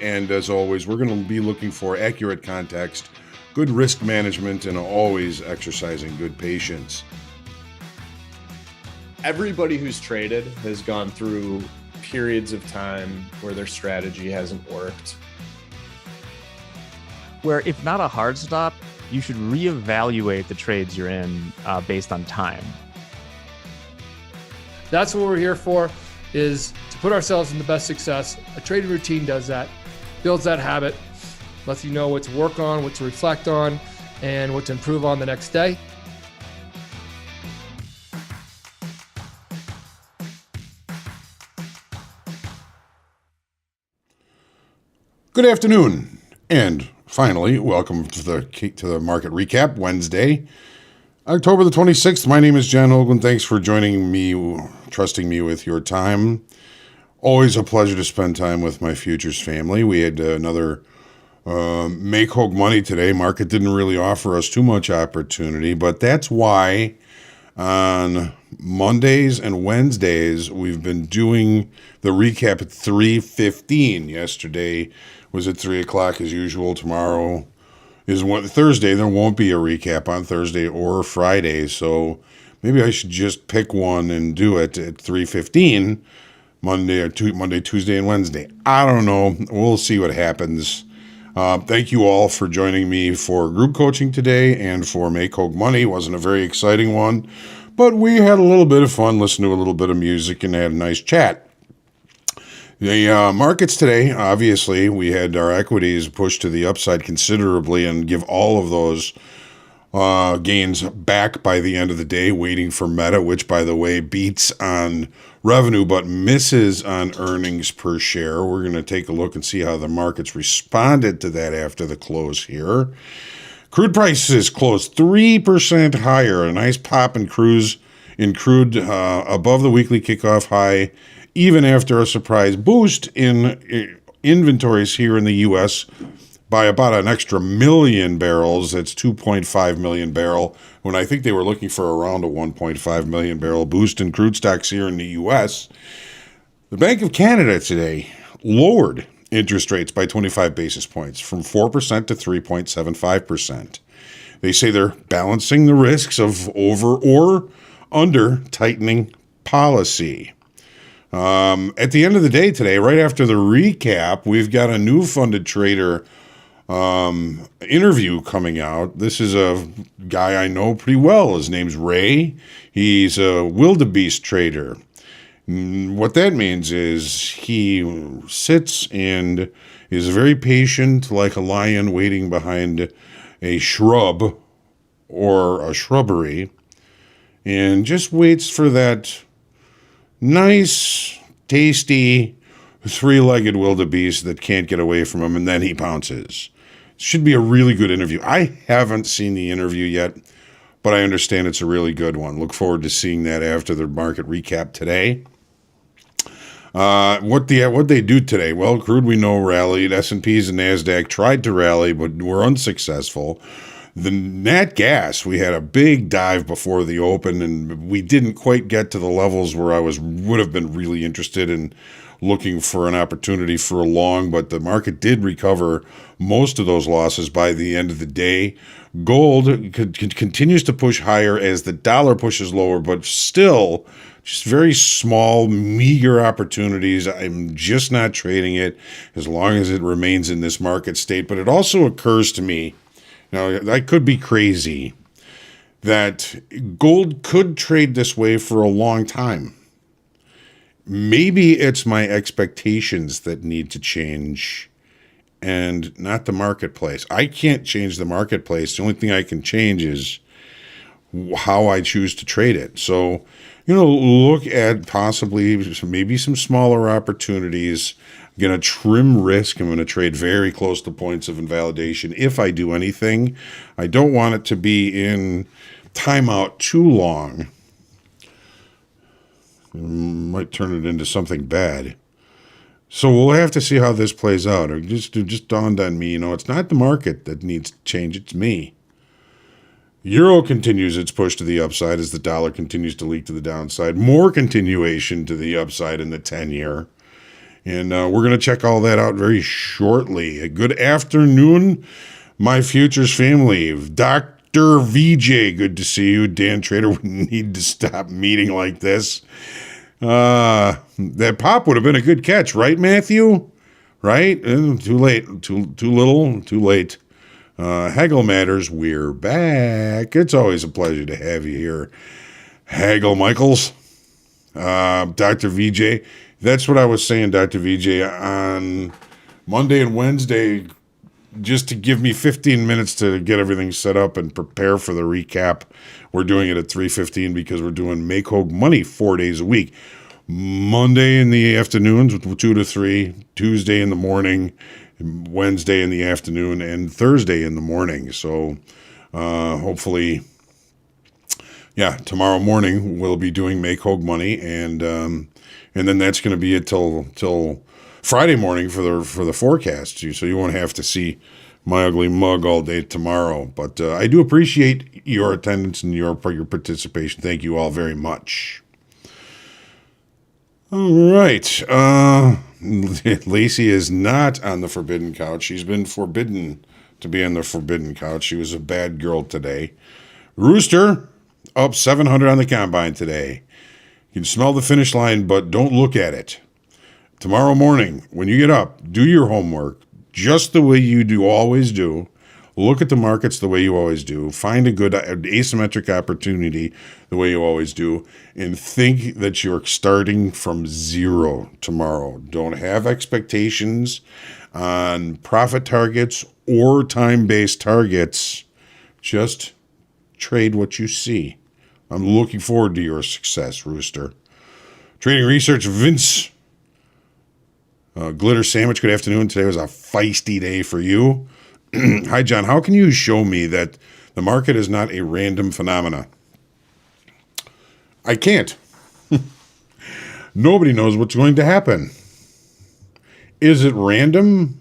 And as always, we're going to be looking for accurate context, good risk management, and always exercising good patience. Everybody who's traded has gone through periods of time where their strategy hasn't worked. Where if not a hard stop, you should reevaluate the trades you're in based on time. That's what we're here for, is to put ourselves in the best success. A trading routine does that, builds that habit, lets you know what to work on, what to reflect on, and what to improve on the next day. Good afternoon, and finally, welcome to the Market Recap Wednesday, October the 26th. My name is John Hoagland. Thanks for joining me, trusting me with your time. Always a pleasure to spend time with my futures family. We had another make Hoag money today. Market didn't really offer us too much opportunity, but that's why on Mondays and Wednesdays we've been doing the recap at 3:15. Yesterday was at 3 o'clock as usual. Tomorrow is Thursday. There won't be a recap on Thursday or Friday, so maybe I should just pick one and do it at 3:15, Monday, Tuesday, and Wednesday. I don't know. We'll see what happens. Thank you all for joining me for group coaching today and for Make Hoag Money. It wasn't a very exciting one, but we had a little bit of fun, listened to a little bit of music, and had a nice chat. The markets today, obviously, we had our equities pushed to the upside considerably and give all of those gains back by the end of the day, waiting for Meta, which, by the way, beats on revenue but misses on earnings per share. We're going to take a look and see how the markets responded to that after the close here. Crude prices closed 3% higher, a nice pop in crude above the weekly kickoff high, even after a surprise boost in inventories here in the U.S. by about an extra million barrels. That's 2.5 million barrel, when I think they were looking for around a 1.5 million barrel boost in crude stocks here in the U.S. The Bank of Canada today lowered interest rates by 25 basis points from 4% to 3.75%. They say they're balancing the risks of over or under tightening policy. At the end of the day today, right after the recap, we've got a new funded trader interview coming out. This is a guy I know pretty well. His name's Ray. He's a wildebeest trader. What that means is he sits and is very patient, like a lion waiting behind a shrub or a shrubbery, and just waits for that nice, tasty, three-legged wildebeest that can't get away from him, and then he pounces. Should be a really good interview. I haven't seen the interview yet, but I understand it's a really good one. Look forward to seeing that after the market recap today. What they do today? Well, crude we know rallied. S&Ps and NASDAQ tried to rally, but were unsuccessful. The nat gas, we had a big dive before the open, and we didn't quite get to the levels where I would have been really interested in looking for an opportunity for a long, but the market did recover most of those losses by the end of the day. Gold continues to push higher as the dollar pushes lower, but still just very small, meager opportunities. I'm just not trading it as long as it remains in this market state. But it also occurs to me, now, I could be crazy, that gold could trade this way for a long time. Maybe it's my expectations that need to change and not the marketplace. I can't change the marketplace. The only thing I can change is how I choose to trade it. So, look at possibly maybe some smaller opportunities. I'm going to trim risk. I'm going to trade very close to points of invalidation if I do anything. I don't want it to be in timeout too long. It might turn it into something bad. So we'll have to see how this plays out. It just dawned on me, it's not the market that needs to change, it's me. Euro continues its push to the upside as the dollar continues to leak to the downside. More continuation to the upside in the 10-year. And we're going to check all that out very shortly. Good afternoon, my futures family. Dr. VJ, good to see you. Dan Trader, we need to stop meeting like this. That pop would have been a good catch, right, Matthew? Right? Too late. Too little, too late. Haggle Matters, we're back. It's always a pleasure to have you here. Haggle Michaels, Dr. VJ. That's what I was saying, Dr. VJ, on Monday and Wednesday, just to give me 15 minutes to get everything set up and prepare for the recap. We're doing it at 3:15 because we're doing Make Hogue Money 4 days a week. Monday in the afternoons, 2 to 3, Tuesday in the morning, Wednesday in the afternoon, and Thursday in the morning. So hopefully, tomorrow morning we'll be doing Make Hogue Money, and then that's going to be it till Friday morning for the forecast. So you won't have to see my ugly mug all day tomorrow. But I do appreciate your attendance and your participation. Thank you all very much. All right. Lacey is not on the forbidden couch. She's been forbidden to be on the forbidden couch. She was a bad girl today. Rooster up 700 on the combine today. You can smell the finish line, but don't look at it. Tomorrow morning, when you get up, do your homework just the way you always do. Look at the markets the way you always do. Find a good asymmetric opportunity the way you always do. And think that you're starting from zero tomorrow. Don't have expectations on profit targets or time-based targets. Just trade what you see. I'm looking forward to your success, Rooster. Trading Research, Vince. Glitter Sandwich, good afternoon. Today was a feisty day for you. Hi, John. How can you show me that the market is not a random phenomena? I can't. Nobody knows what's going to happen. Is it random?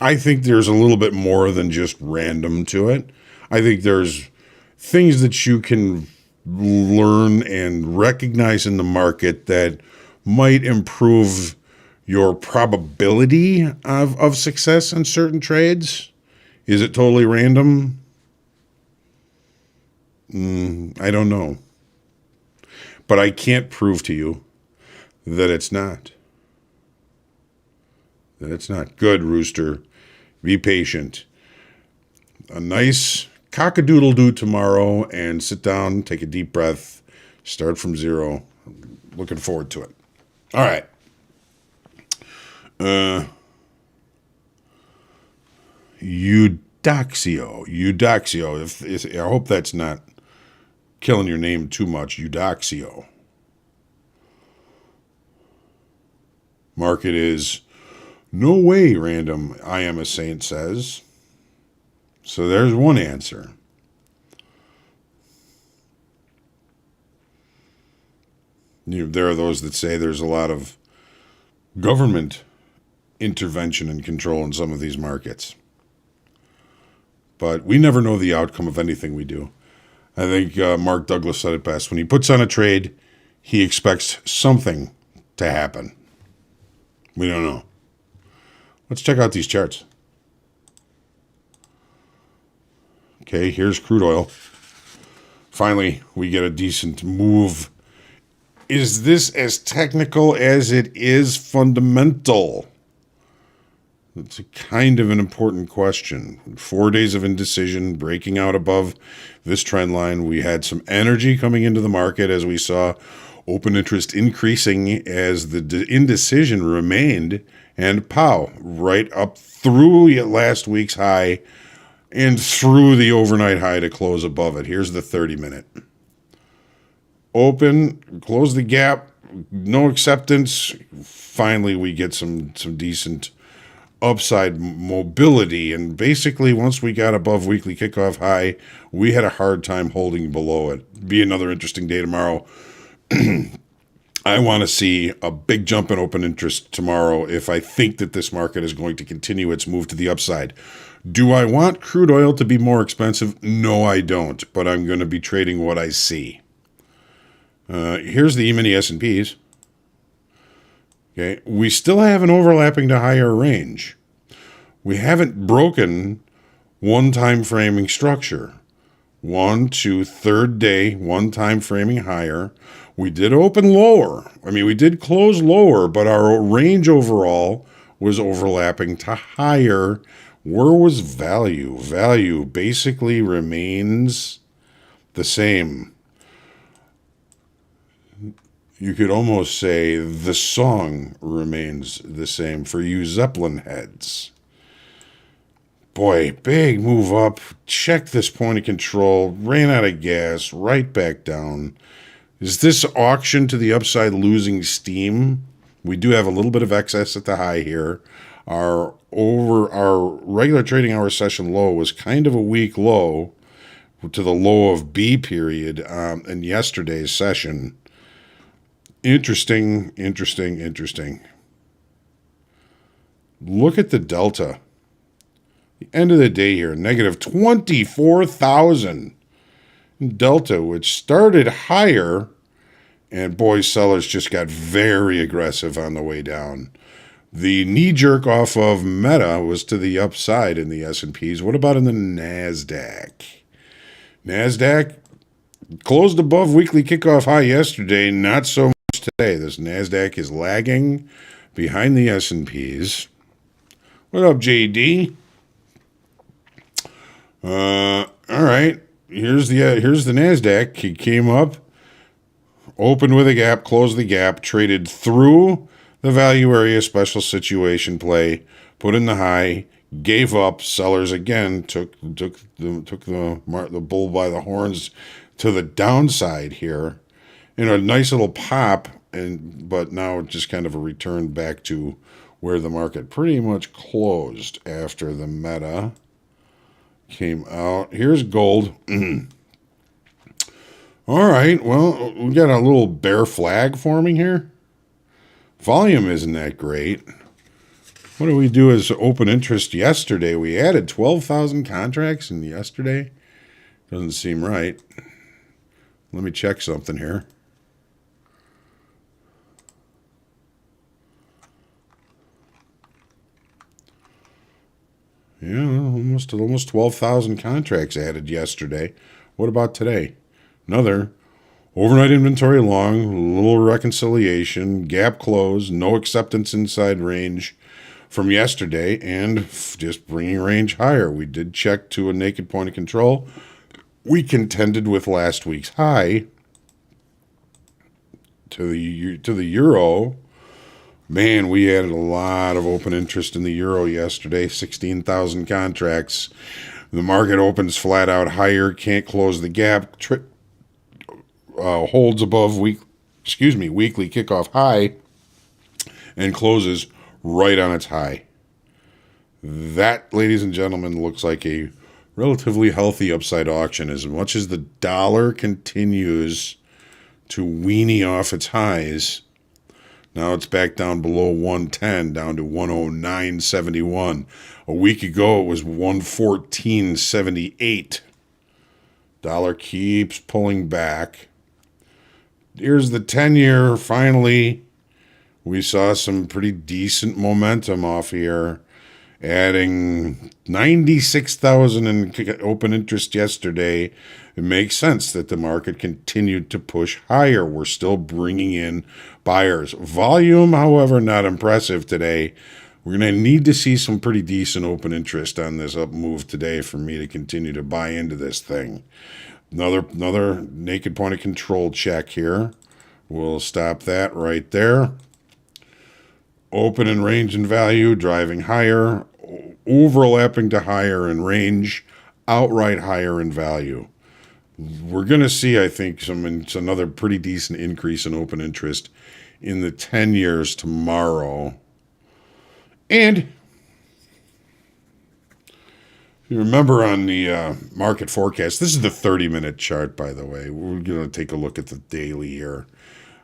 I think there's a little bit more than just random to it. I think there's things that you can learn and recognize in the market that might improve your probability of success in certain trades. Is it totally random? I don't know. But I can't prove to you that it's not. That it's not. Good, Rooster. Be patient. A nice cock-a-doodle-doo tomorrow, and sit down, take a deep breath, start from zero. Looking forward to it. All right. Eudoxio. I hope that's not killing your name too much. Eudoxio. Market is no way random, I am a saint says. So there's one answer. There are those that say there's a lot of government intervention and control in some of these markets. But we never know the outcome of anything we do. I think Mark Douglas said it best. When he puts on a trade, he expects something to happen. We don't know. Let's check out these charts. Okay, here's crude oil. Finally, we get a decent move. Is this as technical as it is fundamental? It's a kind of an important question. 4 days of indecision, breaking out above this trend line. We had some energy coming into the market as we saw open interest increasing as the indecision remained. And pow, right up through last week's high and through the overnight high to close above it. Here's the 30-minute. Open, close the gap, no acceptance. Finally, we get some decent upside mobility. And basically, once we got above weekly kickoff high, we had a hard time holding below it. Be another interesting day tomorrow. I want to see a big jump in open interest tomorrow if I think that this market is going to continue its move to the upside. Do I want crude oil to be more expensive? No, I don't. But I'm going to be trading what I see. Here's the E-mini S&Ps. Okay, we still have an overlapping to higher range. We haven't broken one time framing structure. 1, 2, third day, one time framing higher. We did open lower. I mean, we did close lower, but our range overall was overlapping to higher. Where was value? Value basically remains the same. You could almost say the song remains the same for you Zeppelin heads. Boy, big move up. Check this point of control. Ran out of gas. Right back down. Is this auction to the upside losing steam? We do have a little bit of excess at the high here. Our regular trading hour session low was kind of a weak low to the low of B period in yesterday's session. Interesting. Look at the delta. The end of the day here, negative 24,000 delta, which started higher, and boy, sellers just got very aggressive on the way down. The knee jerk off of Meta was to the upside in the S&Ps. What about in the NASDAQ? NASDAQ closed above weekly kickoff high yesterday, not so much today. This NASDAQ is lagging behind the S&Ps. What up, JD? All right. Here's the NASDAQ. He came up, opened with a gap, closed the gap, traded through the value area special situation play, put in the high, gave up. Sellers again took the bull by the horns to the downside here. A nice little pop, but now just kind of a return back to where the market pretty much closed after the Meta came out. Here's gold. All right, well, we got a little bear flag forming here. Volume isn't that great. What did we do as open interest yesterday? We added 12,000 contracts in yesterday. Doesn't seem right. Let me check something here. Yeah, almost 12,000 contracts added yesterday. What about today? Another overnight inventory long, little reconciliation, gap close, no acceptance inside range from yesterday, and just bringing range higher. We did check to a naked point of control. We contended with last week's high to the euro. Man, we added a lot of open interest in the euro yesterday, 16,000 contracts. The market opens flat out higher, can't close the gap, holds above weekly kickoff high, and closes right on its high. That, ladies and gentlemen, looks like a relatively healthy upside auction. As much as the dollar continues to weenie off its highs, now it's back down below 110, down to 109.71. A week ago, it was 114.78. Dollar keeps pulling back. Here's the 10-year. Finally, we saw some pretty decent momentum off here, adding 96,000 in open interest yesterday. It makes sense that the market continued to push higher. We're still bringing in buyers. Volume, however, not impressive today. We're going to need to see some pretty decent open interest on this up move today for me to continue to buy into this thing. Another naked point of control check here. We'll stop that right there. Open in range and value, driving higher, overlapping to higher in range, outright higher in value. We're going to see, I think, another pretty decent increase in open interest in the 10 years tomorrow. And you remember on the market forecast, this is the 30-minute chart, by the way. We're going to take a look at the daily here.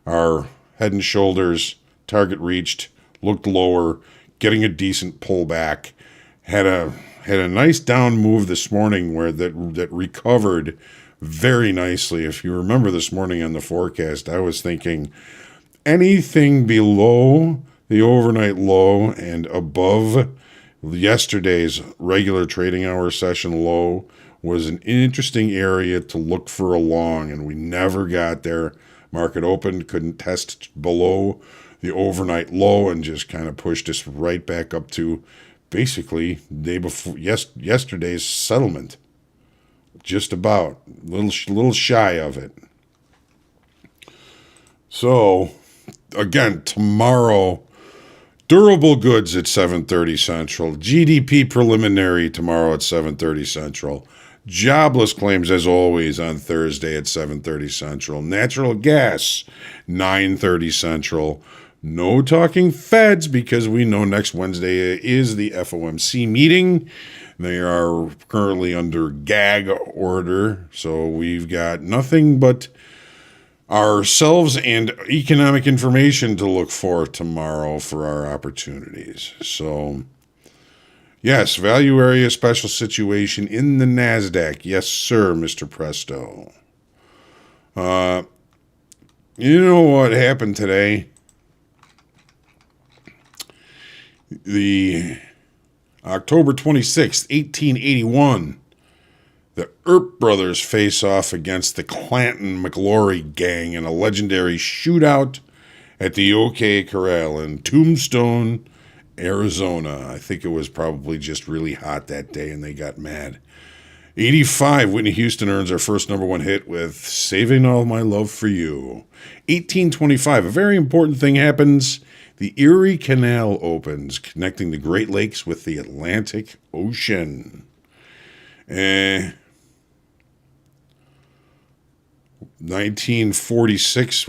Our head and shoulders, target reached, looked lower, getting a decent pullback. Had a nice down move this morning where that recovered very nicely. If you remember this morning on the forecast, I was thinking anything below the overnight low and above yesterday's regular trading hour session low was an interesting area to look for a long, and we never got there. Market opened, couldn't test below the overnight low, and just kind of pushed us right back up to basically day before yesterday's settlement. Just about little shy of it. So again, tomorrow, durable goods at 7:30 Central. GDP preliminary tomorrow at 7:30 Central. Jobless claims, as always, on Thursday at 7:30 Central. Natural gas, 9:30 Central. No talking feds, because we know next Wednesday is the FOMC meeting. They are currently under gag order, so we've got nothing but ourselves and economic information to look for tomorrow for our opportunities. So, yes, value area special situation in the NASDAQ. Yes, sir, Mr. Presto. You know what happened today? The October 26th, 1881, the Earp brothers face off against the Clanton-McLaury gang in a legendary shootout at the OK Corral in Tombstone, Arizona. I think it was probably just really hot that day and they got mad. 85, Whitney Houston earns her first #1 hit with Saving All My Love for You. 1825, a very important thing happens. The Erie Canal opens, connecting the Great Lakes with the Atlantic Ocean. 1946,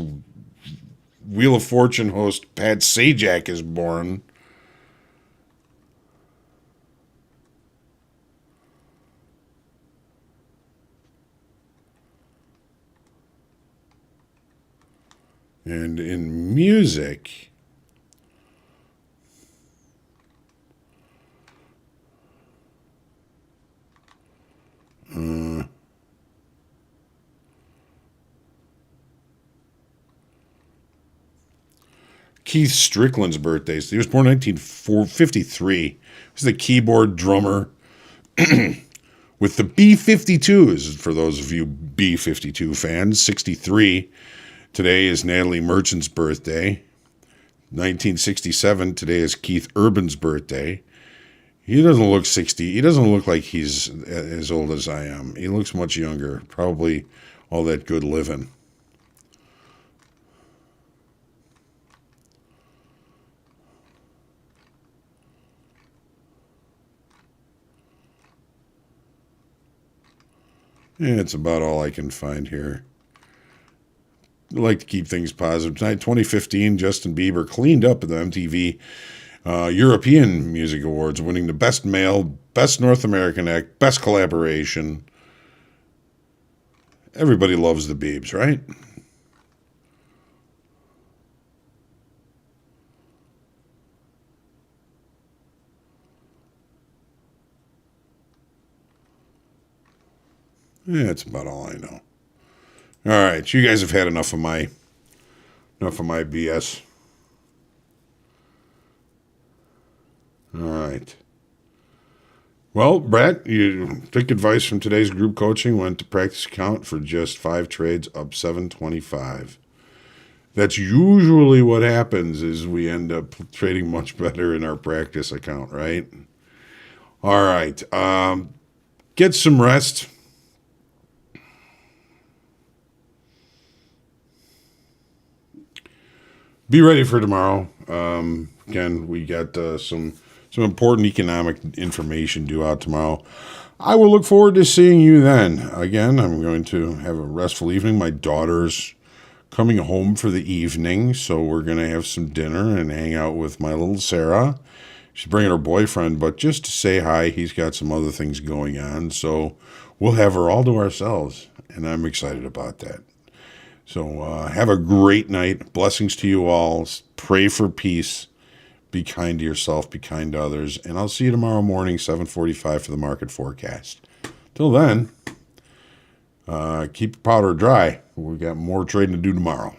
Wheel of Fortune host Pat Sajak is born. And in music, Keith Strickland's birthday. He was born in 1953. He was the keyboard drummer with the B-52s, for those of you B-52 fans. 63. Today is Natalie Merchant's birthday. 1967, today is Keith Urban's birthday. He doesn't look 60. He doesn't look like he's as old as I am. He looks much younger. Probably all that good living. Yeah, it's about all I can find here. I like to keep things positive. Tonight, 2015, Justin Bieber cleaned up at the MTV European Music Awards, winning the Best Male, Best North American Act, Best Collaboration. Everybody loves the Biebs, right? Yeah, that's about all I know. All right, you guys have had enough of my BS. All right. Well, Brett, you took advice from today's group coaching, went to practice account for just 5 trades, up 725. That's usually what happens, is we end up trading much better in our practice account, right? All right. Get some rest. Be ready for tomorrow. Again, we got some important economic information due out tomorrow. I will look forward to seeing you then. Again, I'm going to have a restful evening. My daughter's coming home for the evening, so we're going to have some dinner and hang out with my little Sarah. She's bringing her boyfriend, but just to say hi. He's got some other things going on, so we'll have her all to ourselves, and I'm excited about that. So have a great night. Blessings to you all. Pray for peace. Be kind to yourself. Be kind to others. And I'll see you tomorrow morning, 7:45 for the market forecast. Till then, keep your powder dry. We've got more trading to do tomorrow.